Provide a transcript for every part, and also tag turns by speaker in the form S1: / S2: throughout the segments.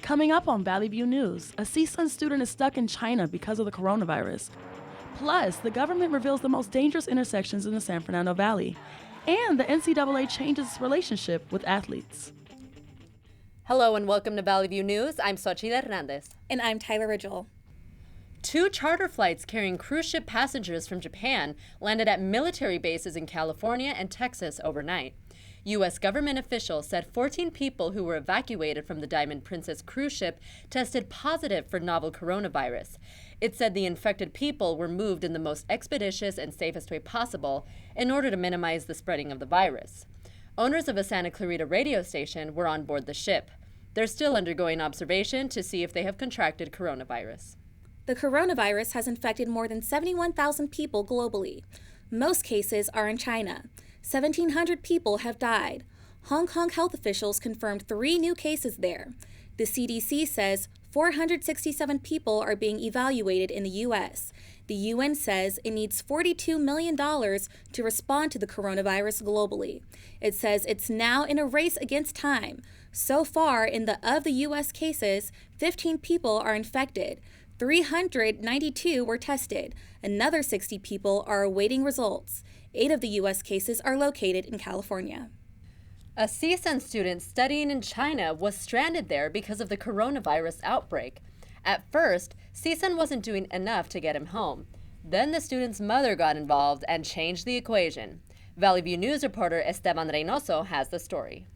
S1: Coming up on Valley View News, a CSUN student is stuck in China because of the coronavirus. Plus, the government reveals the most dangerous intersections in the San Fernando Valley. And the NCAA changes its relationship with athletes.
S2: Hello and welcome to Valley View News. I'm Xochitl Hernandez.
S3: And I'm Tyler Ridgel.
S2: 2 charter flights carrying cruise ship passengers from Japan landed at military bases in California and Texas overnight. U.S. government officials said 14 people who were evacuated from the Diamond Princess cruise ship tested positive for novel coronavirus. It said the infected people were moved in the most expeditious and safest way possible in order to minimize the spreading of the virus. Owners of a Santa Clarita radio station were on board the ship. They're still undergoing observation to see if they have contracted coronavirus.
S3: The coronavirus has infected more than 71,000 people globally. Most cases are in China. 1,700 people have died. Hong Kong health officials confirmed 3 new cases there. The CDC says 467 people are being evaluated in the U.S. The UN says it needs $42 million to respond to the coronavirus globally. It says it's now in a race against time. So far, in the U.S. cases, 15 people are infected. 392 were tested. Another 60 people are awaiting results. 8 of the U.S. cases are located in California.
S2: A CSUN student studying in China was stranded there because of the coronavirus outbreak. At first, CSUN wasn't doing enough to get him home. Then the student's mother got involved and changed the equation. Valley View News reporter Esteban Reynoso has the story.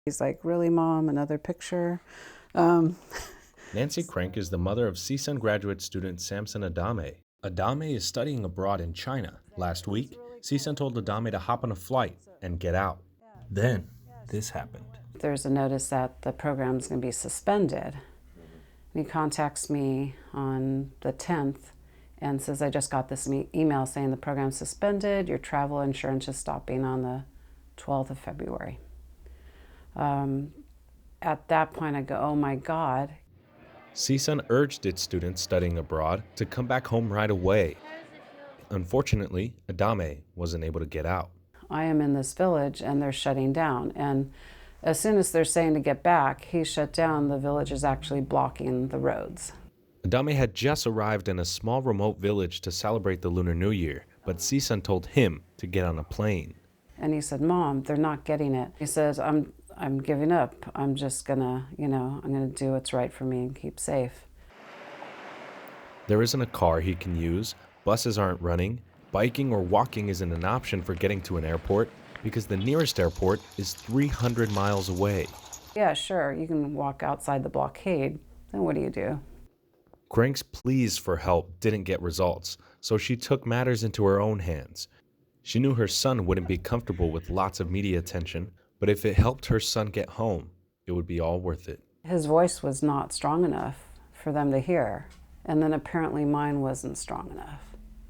S4: He's like, "Really, Mom? Another picture?"
S5: Nancy Crank is the mother of CSUN graduate student Samson Adame. Adame is studying abroad in China. Last week, CSUN told Adame to hop on a flight and get out. Then, this happened.
S4: There's a notice that the program's going to be suspended. And he contacts me on the 10th and says, "I just got this email saying the program's suspended. Your travel insurance is stopping on the 12th of February. At that point, I go, "Oh my God."
S5: CSUN urged its students studying abroad to come back home right away. Unfortunately, Adame wasn't able to get out.
S4: I am in this village and they're shutting down. And as soon as they're saying to get back, he shut down. The village is actually blocking the roads.
S5: Adame had just arrived in a small remote village to celebrate the Lunar New Year, but CSUN told him to get on a plane.
S4: And he said, "Mom, they're not getting it." He says, I'm giving up. I'm just gonna, I'm gonna do what's right for me and keep safe.
S5: There isn't a car he can use, buses aren't running, biking or walking isn't an option for getting to an airport because the nearest airport is 300 miles away.
S4: Yeah, sure, you can walk outside the blockade. Then what do you do?
S5: Crank's pleas for help didn't get results, so she took matters into her own hands. She knew her son wouldn't be comfortable with lots of media attention, but if it helped her son get home, it would be all worth it.
S4: His voice was not strong enough for them to hear, and then apparently mine wasn't strong enough,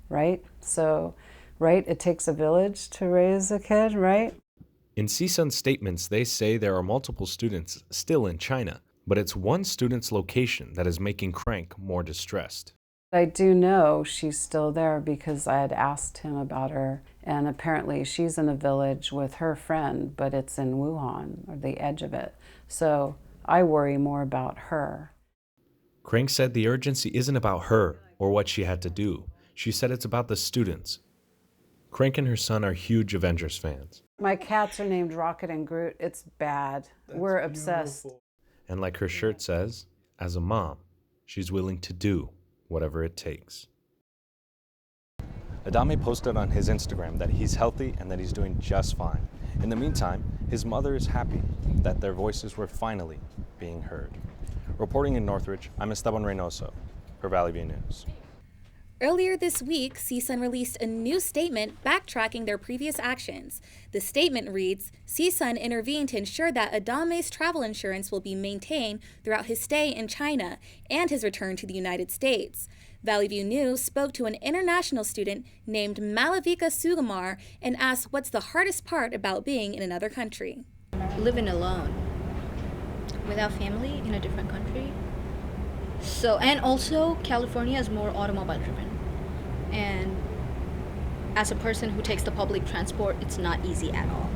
S4: right? So, right, it takes a village to raise a kid, right?
S5: In CSUN statements, they say there are multiple students still in China, but it's one student's location that is making Crank more distressed.
S4: I do know she's still there because I had asked him about her, and apparently she's in a village with her friend, but it's in Wuhan, or the edge of it. So I worry more about her.
S5: Crank said the urgency isn't about her or what she had to do. She said it's about the students. Crank and her son are huge Avengers fans.
S4: My cats are named Rocket and Groot. It's bad. We're obsessed.
S5: And like her shirt says, as a mom, she's willing to do whatever it takes. Adame posted on his Instagram that he's healthy and that he's doing just fine. In the meantime, his mother is happy that their voices were finally being heard. Reporting in Northridge, I'm Esteban Reynoso for Valley View News.
S3: Earlier this week, CSUN released a new statement backtracking their previous actions. The statement reads, CSUN intervened to ensure that Adame's travel insurance will be maintained throughout his stay in China and his return to the United States. Valley View News spoke to an international student named Malavika Sugamar and asked what's the hardest part about being in another country.
S6: Living alone, without family in a different country. So, and also California is more automobile driven. And as a person who takes the public transport, it's not easy at all.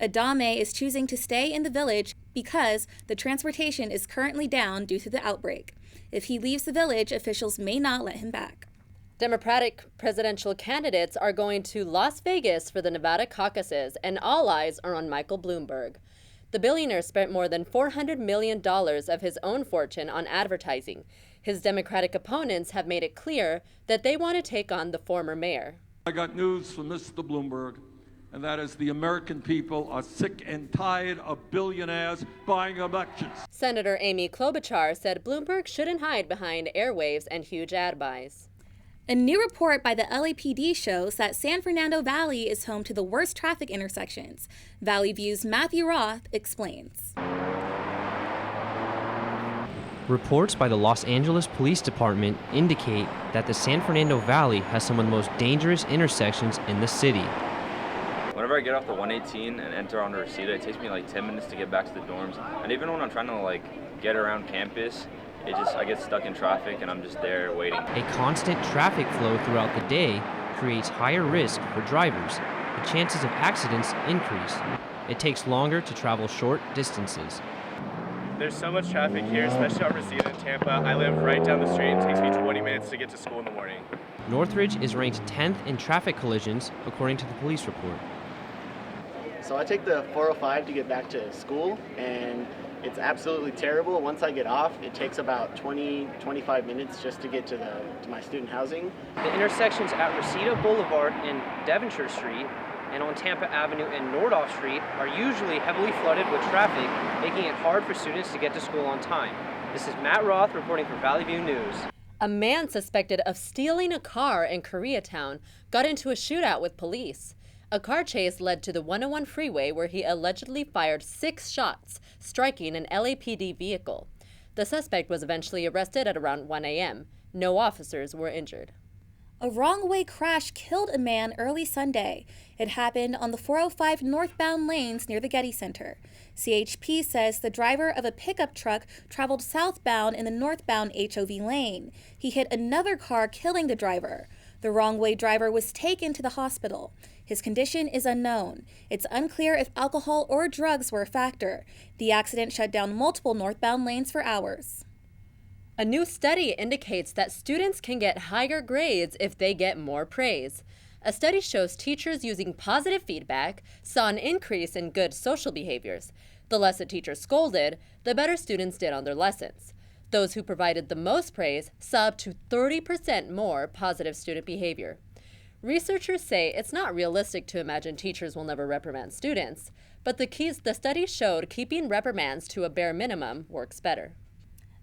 S3: Adame is choosing to stay in the village because the transportation is currently down due to the outbreak. If he leaves the village, officials may not let him back.
S2: Democratic presidential candidates are going to Las Vegas for the Nevada caucuses, and all eyes are on Michael Bloomberg. The billionaire spent more than $400 million of his own fortune on advertising. His Democratic opponents have made it clear that they want to take on the former mayor.
S7: I got news from Mr. Bloomberg, and that is the American people are sick and tired of billionaires buying elections.
S2: Senator Amy Klobuchar said Bloomberg shouldn't hide behind airwaves and huge ad buys.
S3: A new report by the LAPD shows that San Fernando Valley is home to the worst traffic intersections. Valley View's Matthew Roth explains.
S8: Reports by the Los Angeles Police Department indicate that the San Fernando Valley has some of the most dangerous intersections in the city.
S9: Whenever I get off the 118 and enter onto Reseda, it takes me like 10 minutes to get back to the dorms. And even when I'm trying to get around campus, I get stuck in traffic and I'm just there waiting.
S8: A constant traffic flow throughout the day creates higher risk for drivers. The chances of accidents increase. It takes longer to travel short distances.
S10: There's so much traffic here, especially on Reseda and Tampa. I live right down the street. It takes me 20 minutes to get to school in the morning.
S8: Northridge is ranked 10th in traffic collisions, according to the police report.
S11: So I take the 405 to get back to school, and it's absolutely terrible. Once I get off, it takes about 20-25 minutes just to get to my student housing.
S12: The intersections at Reseda Boulevard and Devonshire Street and on Tampa Avenue and Nordhoff Street are usually heavily flooded with traffic, making it hard for students to get to school on time. This is Matt Roth reporting for Valley View News.
S2: A man suspected of stealing a car in Koreatown got into a shootout with police. A car chase led to the 101 freeway where he allegedly fired 6 shots, striking an LAPD vehicle. The suspect was eventually arrested at around 1 a.m. No officers were injured.
S3: A wrong-way crash killed a man early Sunday. It happened on the 405 northbound lanes near the Getty Center. CHP says the driver of a pickup truck traveled southbound in the northbound HOV lane. He hit another car, killing the driver. The wrong-way driver was taken to the hospital. His condition is unknown. It's unclear if alcohol or drugs were a factor. The accident shut down multiple northbound lanes for hours.
S2: A new study indicates that students can get higher grades if they get more praise. A study shows teachers using positive feedback saw an increase in good social behaviors. The less a teacher scolded, the better students did on their lessons. Those who provided the most praise saw up to 30% more positive student behavior. Researchers say it's not realistic to imagine teachers will never reprimand students, but the study showed keeping reprimands to a bare minimum works better.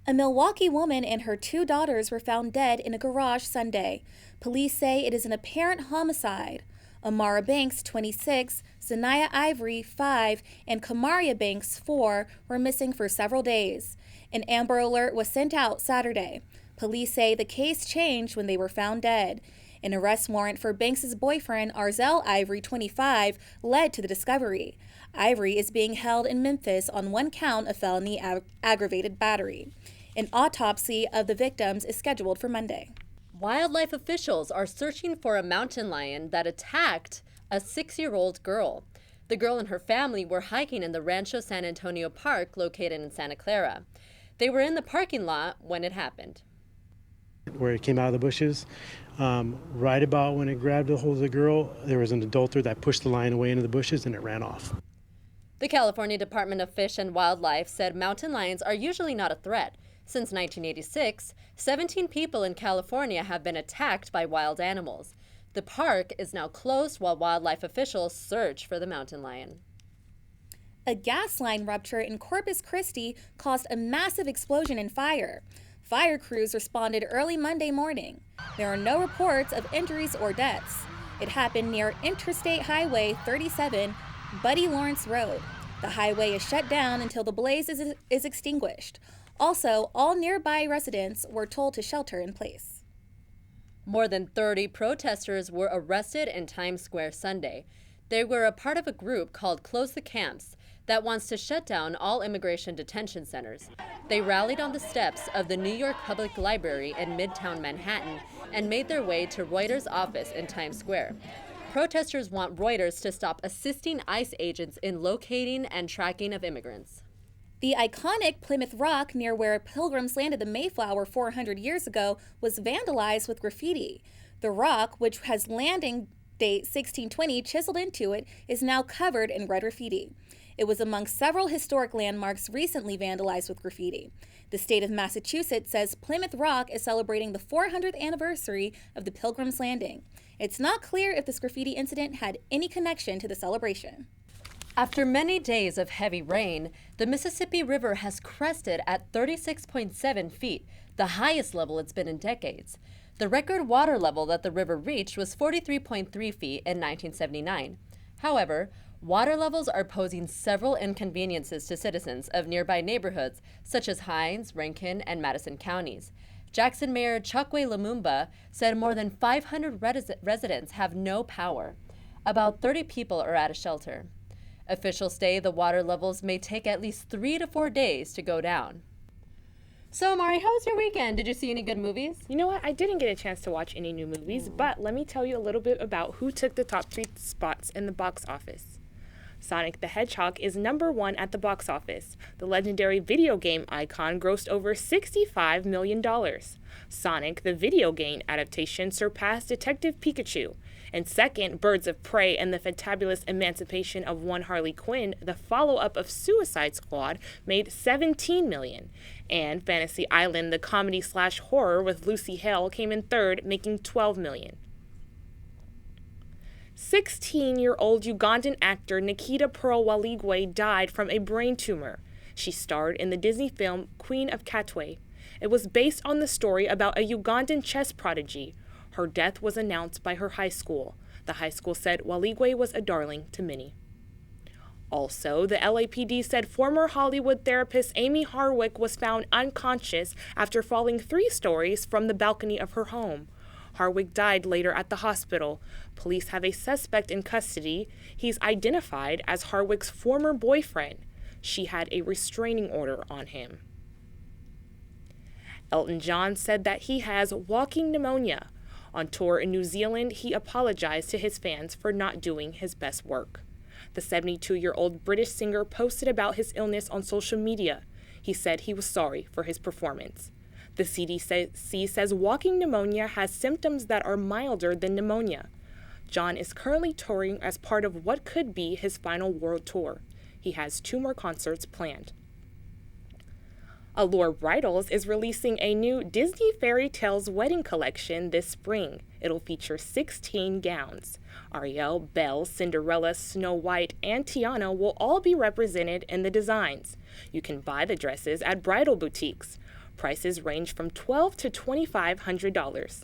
S3: A Milwaukee woman and her 2 daughters were found dead in a garage Sunday. Police say it is an apparent homicide. Amara Banks, 26, Zanaya Ivory, 5, and Kamaria Banks, 4, were missing for several days. An Amber Alert was sent out Saturday. Police say the case changed when they were found dead. An arrest warrant for Banks' boyfriend, Arzel Ivory, 25, led to the discovery. Ivory is being held in Memphis on 1 count of felony aggravated battery. An autopsy of the victims is scheduled for Monday.
S2: Wildlife officials are searching for a mountain lion that attacked a 6-year-old girl. The girl and her family were hiking in the Rancho San Antonio Park located in Santa Clara. They were in the parking lot when it happened.
S13: Where it came out of the bushes, right about when it grabbed a hold of the girl, there was an adult there that pushed the lion away into the bushes and it ran off.
S2: The California Department of Fish and Wildlife said mountain lions are usually not a threat. Since 1986, 17 people in California have been attacked by wild animals. The park is now closed while wildlife officials search for the mountain lion.
S3: A gas line rupture in Corpus Christi caused a massive explosion and fire. Fire crews responded early Monday morning. There are no reports of injuries or deaths. It happened near Interstate Highway 37, Buddy Lawrence Road. The highway is shut down until the blaze is extinguished. Also, all nearby residents were told to shelter in place.
S2: More than 30 protesters were arrested in Times Square Sunday. They were a part of a group called Close the Camps that wants to shut down all immigration detention centers. They rallied on the steps of the New York Public Library in Midtown Manhattan and made their way to Reuters' office in Times Square. Protesters want Reuters to stop assisting ICE agents in locating and tracking of immigrants.
S3: The iconic Plymouth Rock, near where Pilgrims landed the Mayflower 400 years ago, was vandalized with graffiti. The rock, which has landing date 1620 chiseled into it, is now covered in red graffiti. It was among several historic landmarks recently vandalized with graffiti. The state of Massachusetts says Plymouth Rock is celebrating the 400th anniversary of the Pilgrims Landing. It's not clear if this graffiti incident had any connection to the celebration.
S2: After many days of heavy rain, the Mississippi River has crested at 36.7 feet, the highest level it's been in decades. The record water level that the river reached was 43.3 feet in 1979. However, water levels are posing several inconveniences to citizens of nearby neighborhoods such as Hinds, Rankin, and Madison counties. Jackson Mayor Chokwe Lumumba said more than 500 residents have no power. About 30 people are at a shelter. Officials say the water levels may take at least 3 to 4 days to go down. So, Mari, how was your weekend? Did you see any good movies?
S14: You know what? I didn't get a chance to watch any new movies, but let me tell you a little bit about who took the top 3 spots in the box office. Sonic the Hedgehog is number 1 at the box office. The legendary video game icon grossed over $65 million. Sonic, the video game adaptation, surpassed Detective Pikachu. And second, Birds of Prey and the Fantabulous Emancipation of One Harley Quinn, the follow-up of Suicide Squad, made $17 million. And Fantasy Island, the comedy/horror with Lucy Hale, came in third, making $12 million. 16-year-old Ugandan actor Nikita Pearl Waligwe died from a brain tumor. She starred in the Disney film Queen of Katwe. It was based on the story about a Ugandan chess prodigy. Her death was announced by her high school. The high school said Waligwe was a darling to many. Also, the LAPD said former Hollywood therapist Amy Harwick was found unconscious after falling 3 stories from the balcony of her home. Harwick died later at the hospital. Police have a suspect in custody. He's identified as Harwick's former boyfriend. She had a restraining order on him. Elton John said that he has walking pneumonia. On tour in New Zealand, he apologized to his fans for not doing his best work. The 72-year-old British singer posted about his illness on social media. He said he was sorry for his performance. The CDC says walking pneumonia has symptoms that are milder than pneumonia. John is currently touring as part of what could be his final world tour. He has 2 more concerts planned. Allure Bridals is releasing a new Disney Fairy Tales wedding collection this spring. It'll feature 16 gowns. Ariel, Belle, Cinderella, Snow White, and Tiana will all be represented in the designs. You can buy the dresses at bridal boutiques. Prices range from $1,200 to $2,500.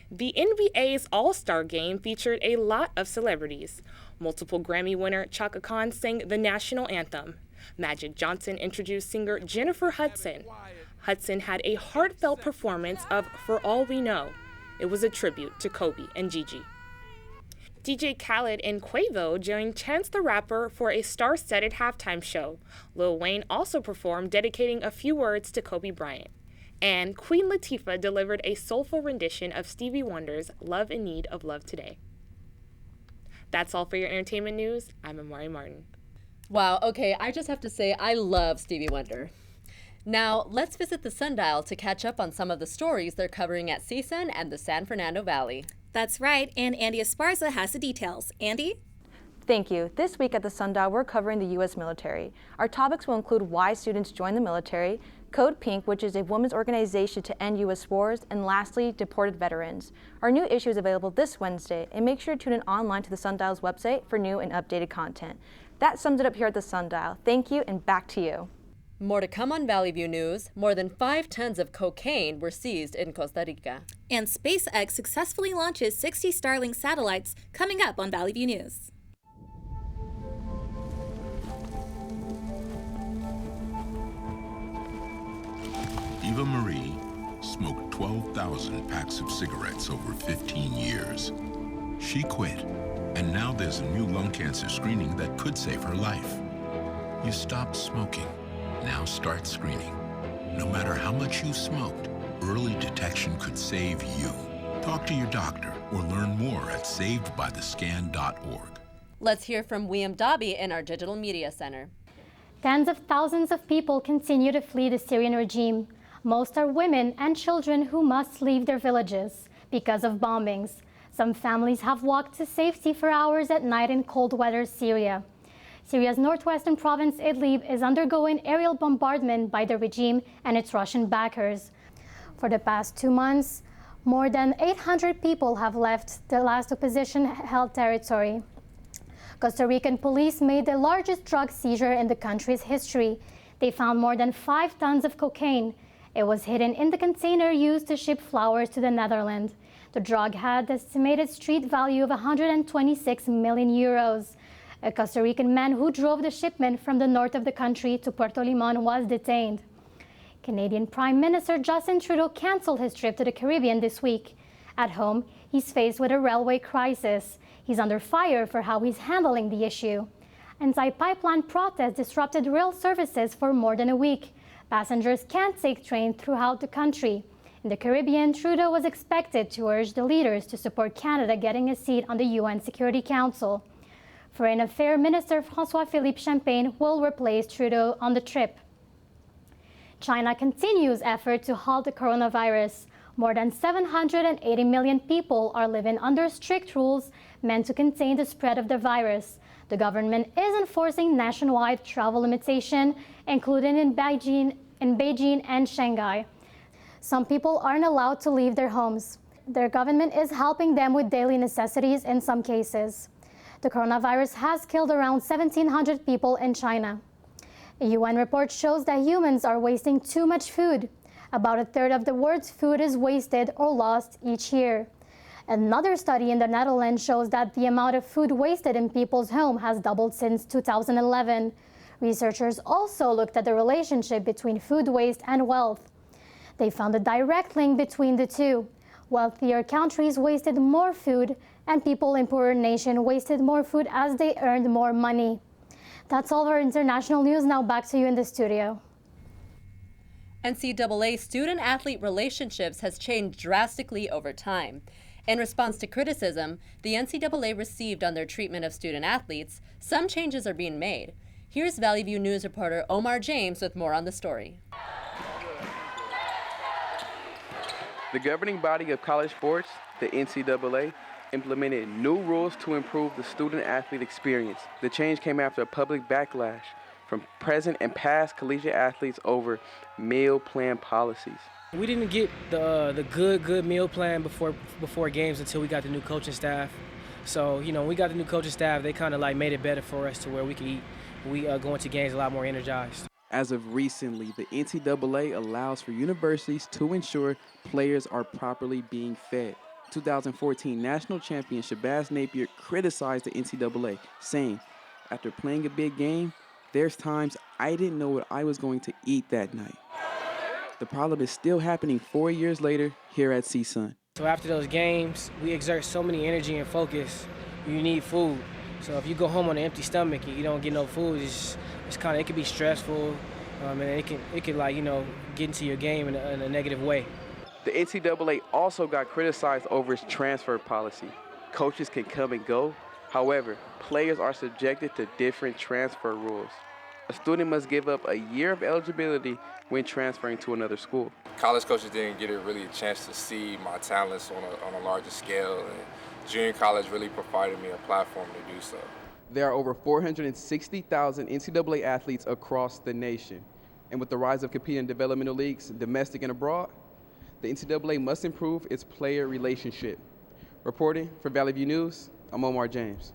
S14: The NBA's All-Star Game featured a lot of celebrities. Multiple Grammy winner Chaka Khan sang the national anthem. Magic Johnson introduced singer Jennifer Hudson. Hudson had a heartfelt performance of For All We Know. It was a tribute to Kobe and Gigi. DJ Khaled and Quavo joined Chance the Rapper for a star-studded halftime show. Lil Wayne also performed, dedicating a few words to Kobe Bryant. And Queen Latifah delivered a soulful rendition of Stevie Wonder's Love in Need of Love Today. That's all for your entertainment news. I'm Amari Martin.
S2: Wow, okay, I just have to say I love Stevie Wonder. Now, let's visit the Sundial to catch up on some of the stories they're covering at CSUN and the San Fernando Valley.
S3: That's right, and Andy Esparza has the details. Andy?
S15: Thank you. This week at the Sundial, we're covering the U.S. military. Our topics will include why students join the military, Code Pink, which is a women's organization to end U.S. wars, and lastly, deported veterans. Our new issue is available this Wednesday, and make sure to tune in online to the Sundial's website for new and updated content. That sums it up here at the Sundial. Thank you, and back to you.
S2: More to come on Valley View News. More than 5 tons of cocaine were seized in Costa Rica.
S3: And SpaceX successfully launches 60 Starlink satellites, coming up on Valley View News.
S16: Eva Marie smoked 12,000 packs of cigarettes over 15 years. She quit, and now there's a new lung cancer screening that could save her life. You stopped smoking. Now start screening. No matter how much you smoked, early detection could save you. Talk to your doctor or learn more at savedbythescan.org.
S2: Let's hear from William Dobby in our Digital Media Center.
S17: Tens of thousands of people continue to flee the Syrian regime. Most are women and children who must leave their villages because of bombings. Some families have walked to safety for hours at night in cold weather Syria. Syria's northwestern province Idlib is undergoing aerial bombardment by the regime and its Russian backers. For the past 2 months, more than 800 people have left the last opposition-held territory. Costa Rican police made the largest drug seizure in the country's history. They found more than 5 tons of cocaine. It was hidden in the container used to ship flowers to the Netherlands. The drug had an estimated street value of 126 million euros. A Costa Rican man who drove the shipment from the north of the country to Puerto Limon was detained. Canadian Prime Minister Justin Trudeau canceled his trip to the Caribbean this week. At home, he's faced with a railway crisis. He's under fire for how he's handling the issue. Anti-pipeline protests disrupted rail services for more than a week. Passengers can't take trains throughout the country. In the Caribbean, Trudeau was expected to urge the leaders to support Canada getting a seat on the UN Security Council. Foreign Affairs Minister François-Philippe Champagne will replace Trudeau on the trip. China continues effort to halt the coronavirus. More than 780 million people are living under strict rules meant to contain the spread of the virus. The government is enforcing nationwide travel limitation, including in Beijing and Shanghai. Some people aren't allowed to leave their homes. Their government is helping them with daily necessities in some cases. The coronavirus has killed around 1,700 people in China. A UN report shows that humans are wasting too much food. About a third of the world's food is wasted or lost each year. Another study in the Netherlands shows that the amount of food wasted in people's homes has doubled since 2011. Researchers also looked at the relationship between food waste and wealth. They found a direct link between the two. Wealthier countries wasted more food, and people in poorer nations wasted more food as they earned more money. That's all of our international news. Now back to you in the studio.
S2: NCAA student-athlete relationships has changed drastically over time. In response to criticism the NCAA received on their treatment of student-athletes, some changes are being made. Here's Valley View News reporter Omar James with more on the story.
S18: The governing body of college sports, the NCAA, implemented new rules to improve the student-athlete experience. The change came after a public backlash from present and past collegiate athletes over meal plan policies.
S19: We didn't get the good meal plan before games until we got the new coaching staff. So, when we got the new coaching staff, they kind of made it better for us to where we could eat. We go into games a lot more energized.
S18: As of recently, the NCAA allows for universities to ensure players are properly being fed. 2014 national champion Shabazz Napier criticized the NCAA, saying, "After playing a big game, there's times I didn't know what I was going to eat that night." The problem is still happening 4 years later here at CSUN.
S19: So after those games, we exert so many energy and focus. You need food. So if you go home on an empty stomach and you don't get no food, it can be stressful, and it can get into your game in a negative way.
S18: The NCAA also got criticized over its transfer policy. Coaches can come and go. However, players are subjected to different transfer rules. A student must give up a year of eligibility when transferring to another school.
S20: College coaches didn't get a chance to see my talents on a larger scale, and junior college really provided me a platform to do so.
S18: There are over 460,000 NCAA athletes across the nation. And with the rise of competing in developmental leagues, domestic and abroad, the NCAA must improve its player relationship. Reporting for Valley View News, I'm Omar James.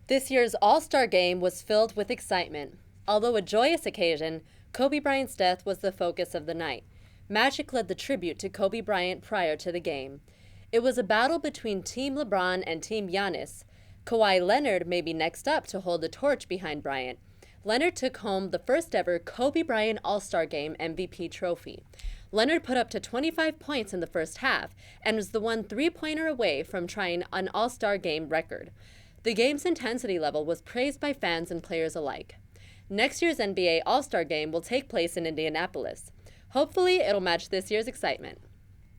S2: This year's All-Star Game was filled with excitement. Although a joyous occasion, Kobe Bryant's death was the focus of the night. Magic led the tribute to Kobe Bryant prior to the game. It was a battle between Team LeBron and Team Giannis. Kawhi Leonard may be next up to hold the torch behind Bryant. Leonard took home the first ever Kobe Bryant All-Star Game MVP trophy. Leonard put up to 25 points in the first half and was the one three-pointer away from trying an All-Star Game record. The game's intensity level was praised by fans and players alike. Next year's NBA All-Star Game will take place in Indianapolis. Hopefully, it'll match this year's excitement.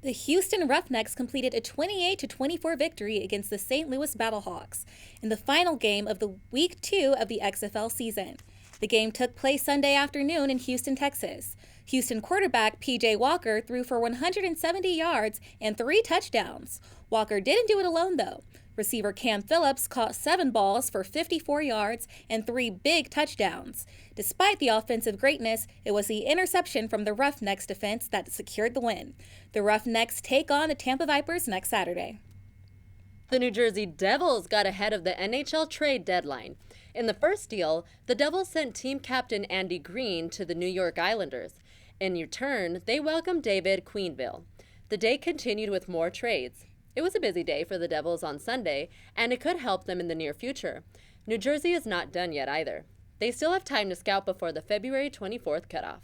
S3: The Houston Roughnecks completed a 28-24 victory against the St. Louis Battlehawks in the final game of the Week 2 of the XFL season. The game took place Sunday afternoon in Houston, Texas. Houston quarterback P.J. Walker threw for 170 yards and 3 touchdowns. Walker didn't do it alone, though. Receiver Cam Phillips caught 7 balls for 54 yards and 3 big touchdowns. Despite the offensive greatness, it was the interception from the Roughnecks defense that secured the win. The Roughnecks take on the Tampa Vipers next Saturday.
S2: The New Jersey Devils got ahead of the NHL trade deadline. In the first deal, the Devils sent team captain Andy Green to the New York Islanders. In return, they welcomed David Quenneville. The day continued with more trades. It was a busy day for the Devils on Sunday, and it could help them in the near future. New Jersey is not done yet either. They still have time to scout before the February 24th cutoff.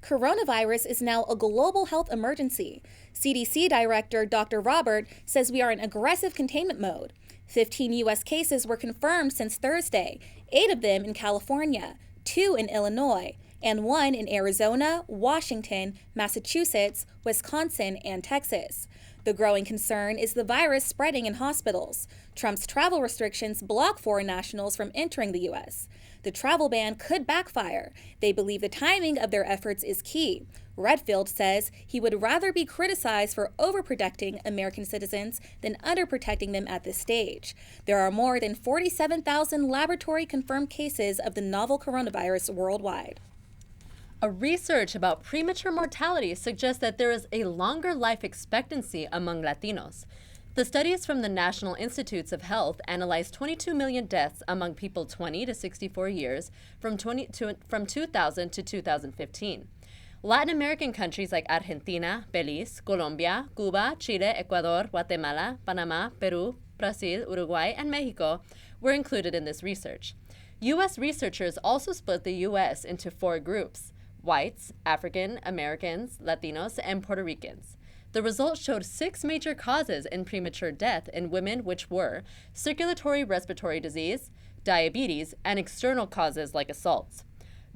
S3: Coronavirus is now a global health emergency. CDC Director Dr. Robert says we are in aggressive containment mode. 15 U.S. cases were confirmed since Thursday, 8 of them in California, 2 in Illinois, and 1 in Arizona, Washington, Massachusetts, Wisconsin, and Texas. The growing concern is the virus spreading in hospitals. Trump's travel restrictions block foreign nationals from entering the U.S. The travel ban could backfire. They believe the timing of their efforts is key. Redfield says he would rather be criticized for overprotecting American citizens than underprotecting them at this stage. There are more than 47,000 laboratory-confirmed cases of the novel coronavirus worldwide.
S2: A research about premature mortality suggests that there is a longer life expectancy among Latinos. The studies from the National Institutes of Health analyzed 22 million deaths among people 20 to 64 years from 2000 to 2015. Latin American countries like Argentina, Belize, Colombia, Cuba, Chile, Ecuador, Guatemala, Panama, Peru, Brazil, Uruguay, and Mexico were included in this research. U.S. researchers also split the U.S. into 4 groups: whites, African Americans, Latinos, and Puerto Ricans. The results showed 6 major causes in premature death in women, which were circulatory respiratory disease, diabetes, and external causes like assaults.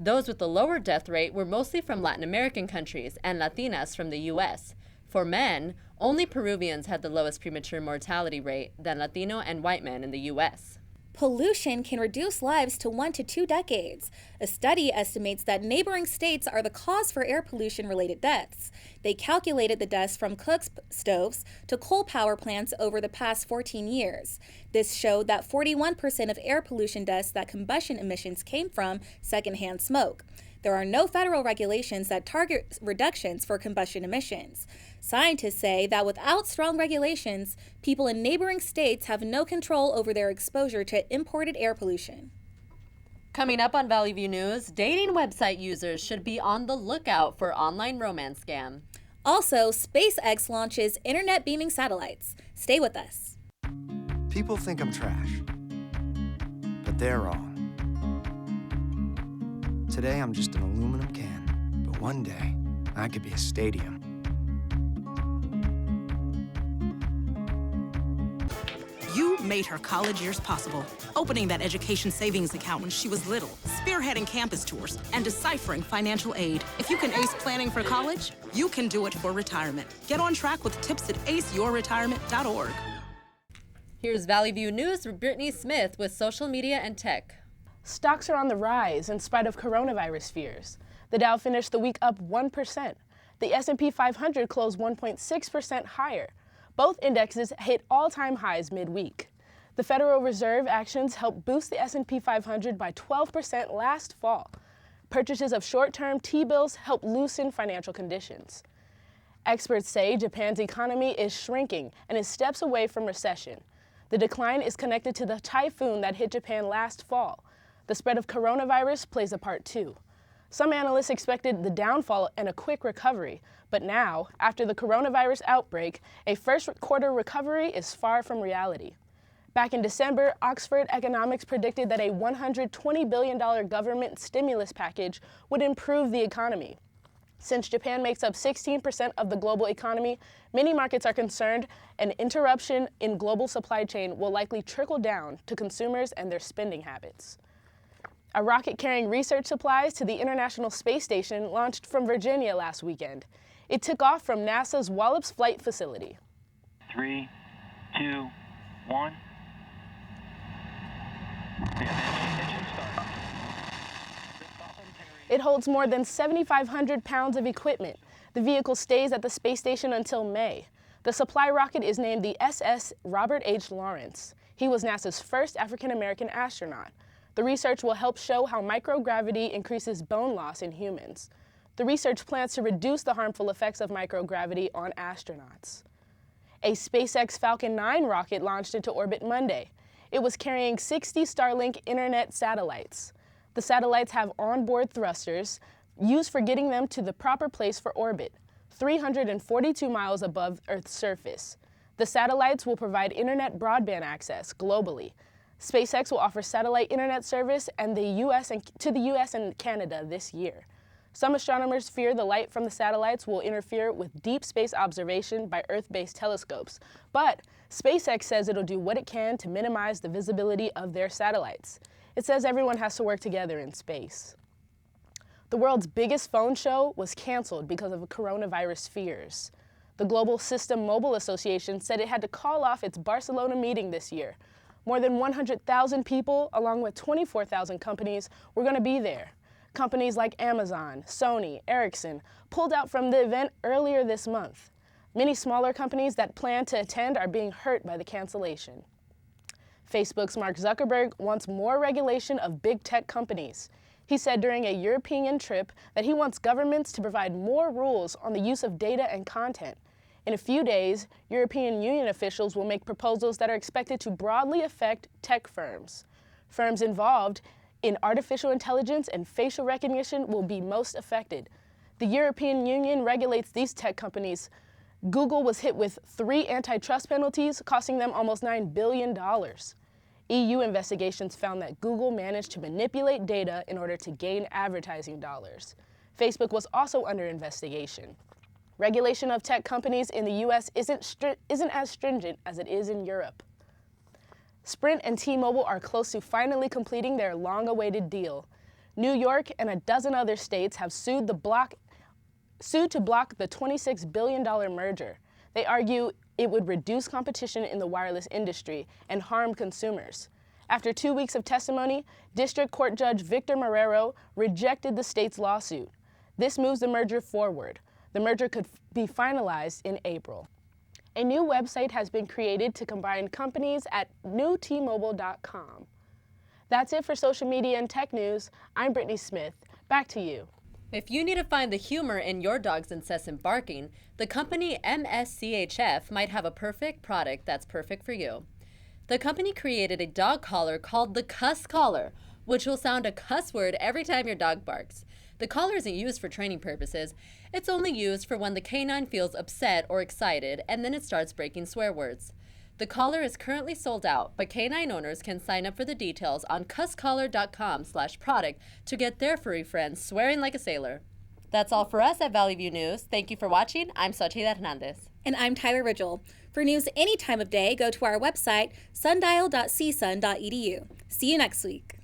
S2: Those with the lower death rate were mostly from Latin American countries and Latinas from the U.S. For men, only Peruvians had the lowest premature mortality rate than Latino and white men in the U.S.
S3: Pollution can reduce lives to 1 to 2 decades. A study estimates that neighboring states are the cause for air pollution-related deaths. They calculated the deaths from cook stoves to coal power plants over the past 14 years. This showed that 41% of air pollution deaths that combustion emissions came from secondhand smoke. There are no federal regulations that target reductions for combustion emissions. Scientists say that without strong regulations, people in neighboring states have no control over their exposure to imported air pollution.
S2: Coming up on Valley View News, dating website users should be on the lookout for online romance scam.
S3: Also, SpaceX launches internet beaming satellites. Stay with us.
S21: People think I'm trash, but they're wrong. Today, I'm just an aluminum can, but one day, I could be a stadium.
S22: You made her college years possible, opening that education savings account when she was little, spearheading campus tours, and deciphering financial aid. If you can ace planning for college, you can do it for retirement. Get on track with tips at aceyourretirement.org.
S2: Here's Valley View News with Brittany Smith with social media and tech.
S23: Stocks are on the rise in spite of coronavirus fears. The Dow finished the week up 1%. The S&P 500 closed 1.6% higher. Both indexes hit all-time highs midweek. The Federal Reserve actions helped boost the S&P 500 by 12% last fall. Purchases of short-term T-bills helped loosen financial conditions. Experts say Japan's economy is shrinking and is steps away from recession. The decline is connected to the typhoon that hit Japan last fall. The spread of coronavirus plays a part too. Some analysts expected the downfall and a quick recovery, but now, after the coronavirus outbreak, a first-quarter recovery is far from reality. Back in December, Oxford Economics predicted that a $120 billion government stimulus package would improve the economy. Since Japan makes up 16% of the global economy, many markets are concerned an interruption in global supply chain will likely trickle down to consumers and their spending habits. A rocket carrying research supplies to the International Space Station launched from Virginia last weekend. It took off from NASA's Wallops Flight Facility.
S1: 3, 2, 1.
S23: It holds more than 7,500 pounds of equipment. The vehicle stays at the space station until May. The supply rocket is named the SS Robert H. Lawrence. He was NASA's first African-American astronaut. The research will help show how microgravity increases bone loss in humans. The research plans to reduce the harmful effects of microgravity on astronauts. A SpaceX Falcon 9 rocket launched into orbit Monday. It was carrying 60 Starlink internet satellites. The satellites have onboard thrusters used for getting them to the proper place for orbit, 342 miles above Earth's surface. The satellites will provide internet broadband access globally. SpaceX will offer satellite internet service to the US and Canada this year. Some astronomers fear the light from the satellites will interfere with deep space observation by Earth-based telescopes, but SpaceX says it'll do what it can to minimize the visibility of their satellites. It says everyone has to work together in space. The world's biggest phone show was canceled because of coronavirus fears. The Global System Mobile Association said it had to call off its Barcelona meeting this year. More than 100,000 people, along with 24,000 companies, were going to be there. Companies like Amazon, Sony, Ericsson pulled out from the event earlier this month. Many smaller companies that plan to attend are being hurt by the cancellation. Facebook's Mark Zuckerberg wants more regulation of big tech companies. He said during a European trip that he wants governments to provide more rules on the use of data and content. In a few days, European Union officials will make proposals that are expected to broadly affect tech firms. Firms involved in artificial intelligence and facial recognition will be most affected. The European Union regulates these tech companies. Google was hit with 3 antitrust penalties, costing them almost $9 billion. EU investigations found that Google managed to manipulate data in order to gain advertising dollars. Facebook was also under investigation. Regulation of tech companies in the US isn't as stringent as it is in Europe. Sprint and T-Mobile are close to finally completing their long-awaited deal. New York and a dozen other states have sued to block the $26 billion merger. They argue it would reduce competition in the wireless industry and harm consumers. After 2 weeks of testimony, District Court Judge Victor Marrero rejected the state's lawsuit. This moves the merger forward. The merger could be finalized in April. A new website has been created to combine companies at newtmobile.com. That's it for social media and tech news. I'm Brittany Smith. Back to you.
S2: If you need to find the humor in your dog's incessant barking, the company MSCHF might have a perfect product that's perfect for you. The company created a dog collar called the Cuss Collar, which will sound a cuss word every time your dog barks. The collar isn't used for training purposes. It's only used for when the canine feels upset or excited, and then it starts breaking swear words. The collar is currently sold out, but canine owners can sign up for the details on cusscollar.com/product to get their furry friends swearing like a sailor. That's all for us at Valley View News. Thank you for watching. I'm Xochitl Hernandez.
S3: And I'm Tyler Ridgel. For news any time of day, go to our website, sundial.csun.edu. See you next week.